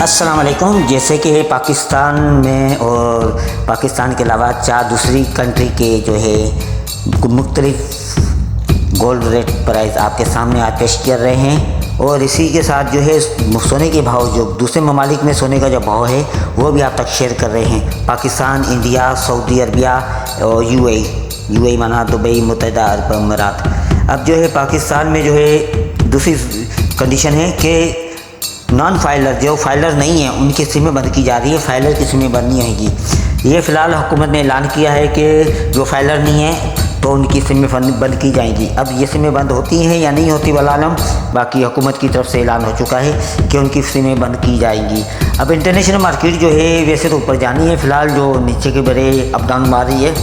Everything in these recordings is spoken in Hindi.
अस्सलाम वालेकुम। जैसे कि पाकिस्तान में और पाकिस्तान के अलावा 4 दूसरी कंट्री के जो है मुख्तलिफ गोल्ड रेट प्राइस आपके सामने आज पेश कर रहे हैं, और इसी के साथ जो है सोने के भाव, जो दूसरे ममालिक में सोने का जो भाव है वो भी आप तक शेयर कर रहे हैं। पाकिस्तान, इंडिया, सऊदी अरबिया और यूएई माना दुबई, मुत्तहिदा अरब अमीरात। अब जो है पाकिस्तान में जो है दूसरी कंडीशन है कि नॉन फाइलर, जो फाइलर नहीं है उनकी सिमें बंद की जा रही है, फाइलर की सिमें बंद नहीं होगी। ये फ़िलहाल हुकूमत ने ऐलान किया है कि जो फाइलर नहीं है तो उनकी सिमें बंद की जाएंगी। अब ये सिमें बंद होती हैं या नहीं होती वल्लाह, बाकी हुकूमत की तरफ से ऐलान हो चुका है कि उनकी सिमें बंद की जाएंगी। अब इंटरनेशनल मार्केट जो है वैसे तो ऊपर जानी है, फ़िलहाल जो नीचे के बड़े अप डाउन मार रही है,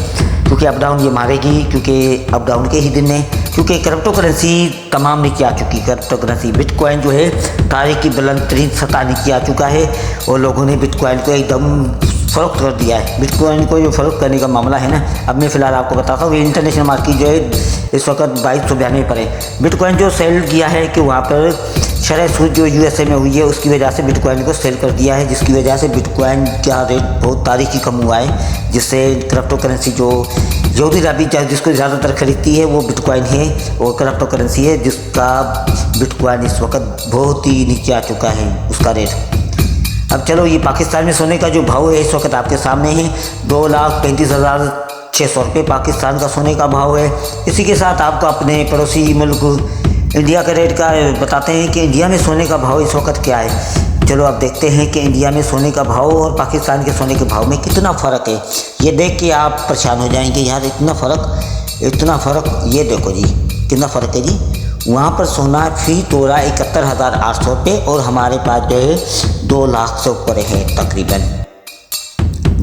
क्योंकि अप डाउन ये मारेगी, क्योंकि अप डाउन के ही दिन में, क्योंकि क्रिप्टो करेंसी तमाम नीचे आ चुकी है। क्रिप्टो करेंसी बिटकॉइन जो है तारीख की बुलंद तरीन सतह नीचे आ चुका है, और लोगों ने बिटकॉइन को एकदम फ़रोख्त कर दिया है। बिटकॉइन को जो फ़रोख्त करने का मामला है ना, अब मैं फ़िलहाल आपको बताता हूँ। इंटरनेशनल मार्केट जो है इस वक्त 2292 पर है। बिटकॉइन जो सेल किया है कि वहाँ पर शरह सूद जो यूएसए में हुई है, उसकी वजह से बिटकॉइन को सेल कर दिया है, जिसकी वजह से बिटकॉइन का रेट बहुत तारीखी कम हुआ है, जिससे क्रिप्टो करेंसी जो सऊदी अरब जिसको ज़्यादातर खरीदती है वो बिटकॉइन है, और क्रिप्टो करेंसी है जिसका बिटकॉइन इस वक्त बहुत ही नीचे आ चुका है उसका रेट। अब चलो, ये पाकिस्तान में सोने का जो भाव है इस वक्त आपके सामने है, 2,35,600 रुपये पाकिस्तान का सोने का भाव है। इसी के साथ आपको अपने पड़ोसी मुल्क इंडिया का रेट का बताते हैं कि इंडिया में सोने का भाव इस वक्त क्या है। चलो अब देखते हैं कि इंडिया में सोने का भाव और पाकिस्तान के सोने के भाव में कितना फ़र्क है। ये देख के आप परेशान हो जाएंगे, यार इतना फ़र्क, ये देखो जी कितना फ़र्क है जी। वहाँ पर सोना फी तोला 71,800 रुपये, और हमारे पास जो है 2 लाख से ऊपर है, तकरीबन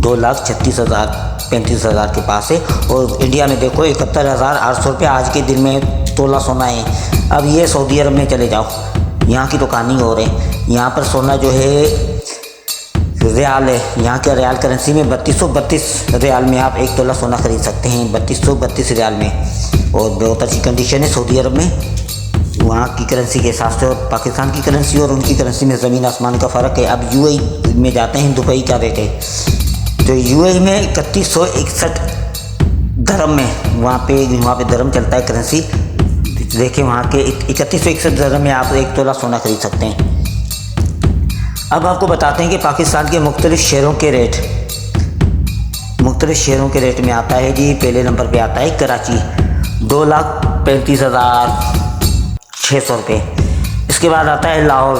2,36,000-35,000 के पास है। और इंडिया में देखो 71,800 रुपये आज के दिन में तोला सोना है। अब ये सऊदी अरब में चले जाओ, यहाँ की तो कहानी हो रही है। यहाँ पर सोना जो है रियाल है, यहाँ के रियाल करेंसी में 3232 रियाल में आप 1 तोला सोना खरीद सकते हैं, 3232 रियाल में। और बहुत अच्छी कंडीशन है सऊदी अरब में, वहाँ की करेंसी के हिसाब से, और पाकिस्तान की करेंसी और उनकी करेंसी में ज़मीन आसमान का फ़र्क है। अब यूएई में जाते हैं, दुबई का रेट है तो यूएई में 3161 दरम में, वहाँ पे दरम चलता है करेंसी। देखें वहाँ के 3161 दरम में आप 1 तोला सोना खरीद सकते हैं। अब आपको बताते हैं कि पाकिस्तान के मुख्तलिफ शहरों के रेट में आता है जी। पहले नंबर पे आता है कराची, 2,35,600 रुपये। इसके बाद आता है लाहौर,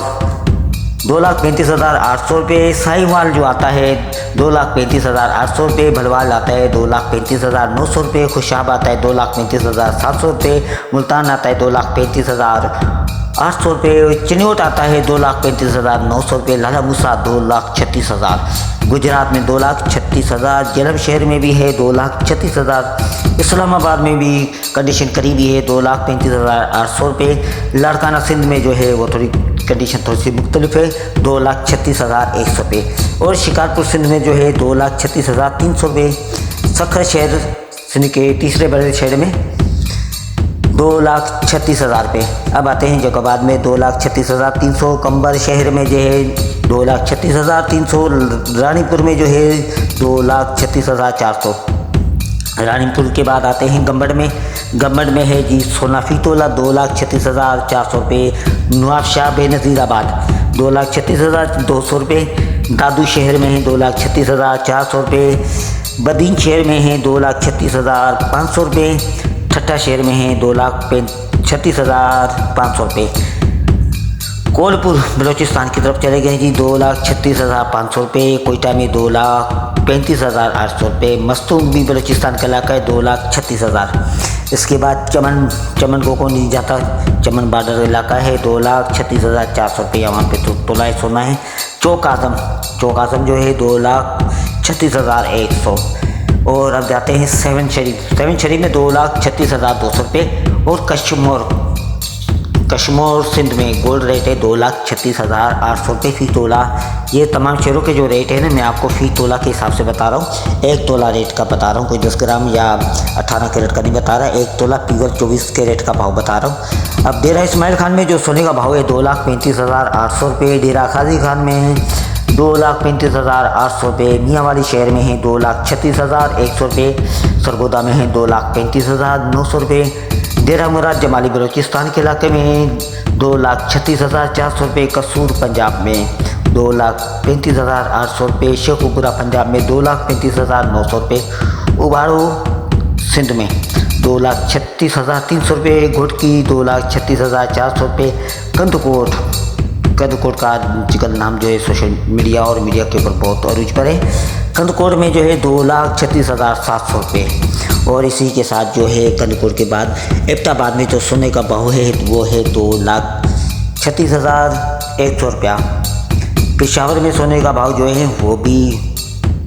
2,35,800 रुपये। साहिवाल जो आता है 2,35,800 रुपये। भलवाल आता है 2,35,900 रुपये। खुशाब आता है 2,35,700 रुपये। मुल्तान आता है 2,35,800 रुपये। चिन्योट आता है 2,35,900 रुपये। लाला मूसा 2,36,000। गुजरात में 2,36,000। जलम शहर में भी है 2,36,000। इस्लामाबाद में भी कंडीशन करीबी है 2,35,800 रुपये। लाड़काना सिंध में जो है वो थोड़ी कंडीशन थोड़ी सी मुख्तलिफ है, 2,36,100 रुपये। और शिकारपुर सिंध में जो है 2,36,300 रुपये। सखर शहर सिंध के तीसरे बड़े शहर में 2,36,000 रुपये। अब आते हैं जैकोबाद में 2,36,300। कंबर शहर में जो है 2,36,300। रानीपुर में जो है 2,36,400। रानीपुर के बाद आते हैं गम्बड़ में है जी सोना फी तोला 2,36,400 रुपये। नवाबशाह बेनज़ीराबाद 2,36,200 रुपये। दादू शहर में है 2,36,400 रुपये। बदीन शहर में है 2,36,500 रुपये। ठट्टा शहर में है 2,36,500 रुपये। कोलपुर बलूचिस्तान की तरफ चले गए जी, 2,36,500 रुपये। कोयटा में 2,35,800 रुपये। मस्तूम भी बलूचिस्तान का इलाका है, 2,36,000। इसके बाद चमन को नहीं जाता, चमन बॉर्डर इलाका है, 2,36,400 रुपये वहाँ पे तो तोला सोना है। चौक आज़म जो है 2,36,100। और अब जाते हैं सेवन शरीफ में 2,36,200 रुपये। और कश्मीर सिंध में गोल्ड रेट है 2,36,800 रुपये फ़ी तोला। ये तमाम शेयरों के जो रेट है ना, मैं आपको फ़ी तोला के हिसाब से बता रहा हूँ। 1 तोला रेट का बता रहा हूँ, कोई 10 ग्राम या 18 कैरेट का नहीं बता रहा। 1 तोला प्योर 24 कैरेट का भाव बता रहा हूँ। अब डेरा इस्माइल खान में जो सोने का भाव है 2,35,800 रुपये। डेरा गाजी खान में है 2,35,800 रुपये। मियाँ वाली शहर में है 2,36,100 रुपये। सरगोदा में है 2,35,900 रुपये। डेरा मुराद जमाली बलूचिस्तान के इलाके में 2,36,400 रुपये। कसूर पंजाब में 2,35,800 रुपये। शेखुपुरा पंजाब में 2,35,900 रुपये। उबारो सिंध में 2,36,300 रुपये। घोटकी 2,36,400 रुपये। कंदकोट का आजकल नाम जो है सोशल मीडिया और मीडिया के ऊपर बहुत अरूज पर है। कंदकोट में जो है 2,36,700 रुपये। और इसी के साथ जो है कंदकोट के बाद एबटाबाद में जो सोने का भाव है वो है 2,36,100 रुपया। पेशावर में सोने का भाव जो है वो भी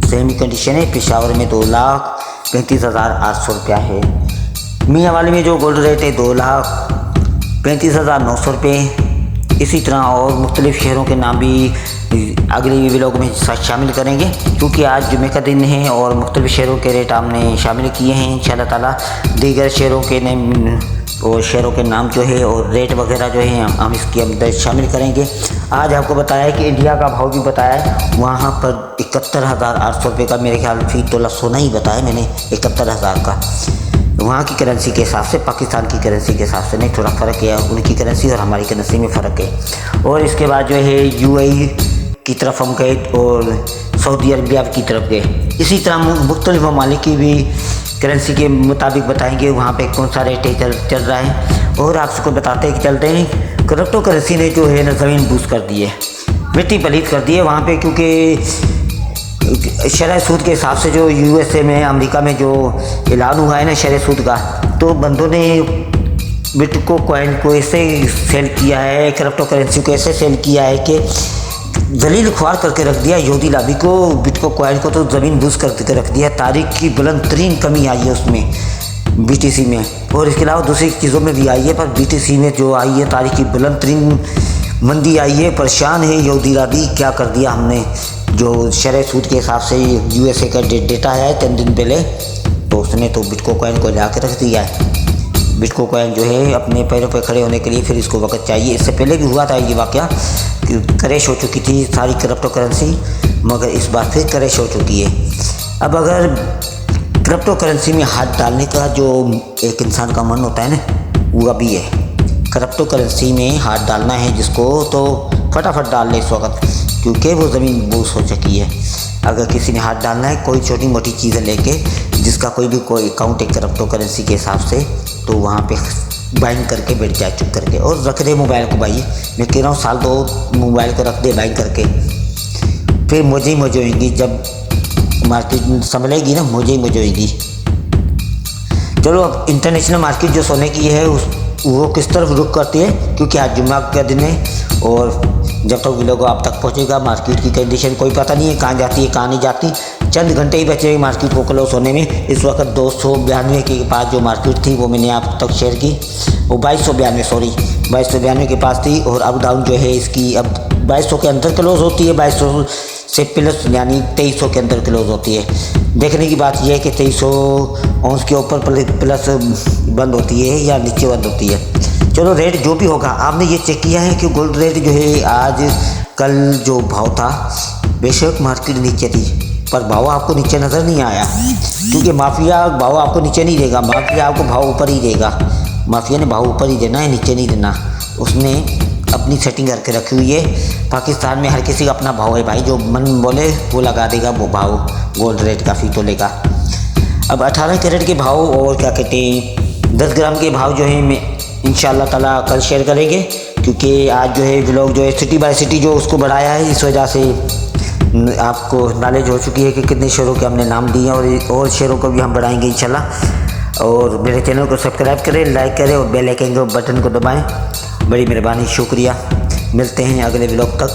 सेम ही कंडीशन है। पेशावर में 2,35,800 रुपया है। मियाँ वाली में जो गोल्ड रेट है 2,35,900 रुपये। इसी तरह और मुख्तलिफ शहरों के नाम भी अगले व्लॉग में शामिल करेंगे, क्योंकि आज जुमे का दिन है और मुख्तलिफ शहरों के रेट हमने शामिल किए हैं। इंशाअल्लाह ताला दीगर शहरों के नेम और शहरों के नाम जो है और रेट वगैरह जो है हम इसके अंदर शामिल करेंगे। आज आपको बताया कि इंडिया का भाव भी बताया है, वहाँ पर 71,800 रुपये का मेरे ख्याल फ़ी तोला सोना ही बताया मैंने, 71,000 का। वहाँ की करेंसी के हिसाब से, पाकिस्तान की करेंसी के हिसाब से नहीं, थोड़ा फ़र्क है। उनकी करेंसी और हमारी करेंसी में फ़र्क है। और इसके बाद जो है UAE की तरफ हम गए और सऊदी अरबिया की तरफ गए। इसी तरह मुख्तलिफ ममालिक की भी करेंसी के मुताबिक बताएंगे वहाँ पे कौन सा रेट चल रहा है। और आप सबको बताते हैं कि चलते हैं क्रिप्टो करेंसी ने जो है ना ज़मीन बूस कर दी है, मिट्टी पलीत कर दी है वहाँ पे, क्योंकि शरह सूद के हिसाब से जो USA में, अमेरिका में जो ऐलान हुआ है ना शरह सूद का, तो बंदों ने बिटकॉइन को ऐसे सेल किया है, क्रिप्टो करेंसी को ऐसे सेल किया है कि जलील ख्वार करके रख दिया। यहूदी लाबी को, बिटकॉइन को तो ज़मीन बूस करके रख दिया। तारीख की बुलंद तरीन कमी आई है उसमें, BTC में, और इसके अलावा दूसरी चीज़ों में भी आई है, पर BTC में जो आई है तारीख की बुलंद तरीन मंदी आई है। परेशान है यहूदी लाबी, क्या कर दिया हमने। जो शरह सूद के हिसाब से USA का डेटा है 3 दिन पहले, तो उसने तो बिटकॉइन को ला के रख दिया है। बिटकॉइन जो है अपने पैरों पर खड़े होने के लिए फिर इसको वक्त चाहिए। इससे पहले भी हुआ था ये वाक़या कि क्रैश हो चुकी थी सारी क्रिप्टो करेंसी, मगर इस बार फिर क्रैश हो चुकी है। अब अगर क्रिप्टो करेंसी में हाथ डालने का जो एक इंसान का मन होता है ना, वो अभी है। क्रिप्टो करेंसी में हाथ डालना है जिसको, तो फटाफट डाल ले इस वक्त, क्योंकि वो ज़मीन बूस हो चुकी है। अगर किसी ने हाथ डालना है कोई छोटी मोटी चीज़ें लेके, जिसका कोई अकाउंट है क्रिप्टो करेंसी के हिसाब से, तो वहाँ पे बाइंग करके बैठ जाए चुप करके, और रख दे मोबाइल को। भाई मैं कह रहा हूँ साल 2 मोबाइल को रख दे बाइंग करके, फिर मौजे ही मौजे होंगी। जब मार्केट संभलेगी ना, मौजे ही मौजे होंगी। चलो अब इंटरनेशनल मार्केट जो सोने की है वो किस तरफ रुख करती है, क्योंकि आज जुम्मा का दिन है और जब तक व्लॉग आप तक पहुंचेगा मार्केट की कंडीशन कोई पता नहीं है, कहाँ जाती है कहाँ नहीं जाती। चंद घंटे ही बचे मार्केट को क्लोज होने में। इस वक्त 292 के पास जो मार्केट थी वो मैंने आप तक शेयर की, वो 2292 के पास थी। और अप डाउन जो है इसकी अब 2200 के अंदर क्लोज होती है, 2200 से प्लस यानी 2300 के अंदर क्लोज होती है। देखने की बात यह है कि 2300 औंस के ऊपर प्लस बंद होती है या नीचे बंद होती है। चलो रेट जो भी होगा, आपने ये चेक किया है कि गोल्ड रेट जो है आज कल जो भाव था, बेशक मार्केट नीचे थी पर भाव आपको नीचे नज़र नहीं आया, क्योंकि माफिया भाव आपको नीचे नहीं देगा, माफिया आपको भाव ऊपर ही देगा। माफिया ने भाव ऊपर ही देना है, नीचे नहीं देना। उसने अपनी सेटिंग करके रखी हुई है। पाकिस्तान में हर किसी का अपना भाव है भाई, जो मन बोले वो लगा देगा वो भाव गोल्ड रेट का फ़ी तोले का। अब 18 कैरेट के भाव और क्या कहते हैं 10 ग्राम के भाव जो है मैं इंशाअल्लाह ताला कल शेयर करेंगे, क्योंकि आज जो है व्लॉग जो है सिटी बाय सिटी जो उसको बढ़ाया है, इस वजह से आपको नॉलेज हो चुकी है कि कितने शेयरों के हमने नाम दिए और शेयरों को भी हम बढ़ाएंगे इंशाल्लाह। और मेरे चैनल को सब्सक्राइब करें, लाइक करें और बेल आइकन के बटन को दबाएं। बड़ी मेहरबानी, शुक्रिया। मिलते हैं अगले व्लॉग तक।